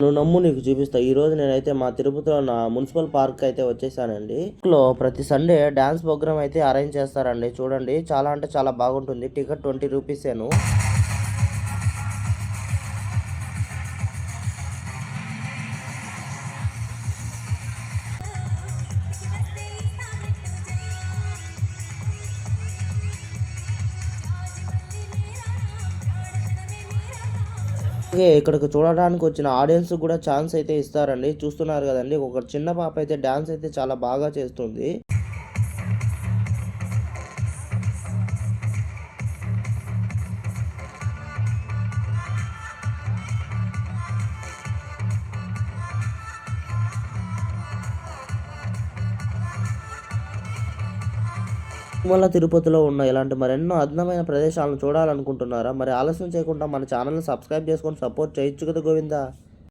నువ్వు నమ్ము, నీకు చూపిస్తా. ఈ రోజు నేనైతే మా తిరుపతిలో ఉన్న మున్సిపల్ పార్క్ అయితే వచ్చేసానండి. లో ప్రతి సండే డాన్స్ ప్రోగ్రామ్ అయితే అరేంజ్ చేస్తారండి. చూడండి, చాలా అంటే చాలా బాగుంటుంది. టికెట్ 20 రూపీసేను. అలాగే ఇక్కడికి చూడడానికి వచ్చిన ఆడియన్స్ కూడా ఛాన్స్ అయితే ఇస్తారండి. చూస్తున్నారు కదండి, ఒక చిన్న పాప అయితే డాన్స్ అయితే చాలా బాగా చేస్తుంది. తిరుమల తిరుపతిలో ఉన్న ఇలాంటి మరెన్నో అద్భుతమైన ప్రదేశాలను చూడాలనుకుంటున్నారా? మరి ఆలస్యం చేయకుండా మన ఛానల్ని సబ్స్క్రైబ్ చేసుకొని సపోర్ట్ చేయొచ్చు కదా గోవిందా.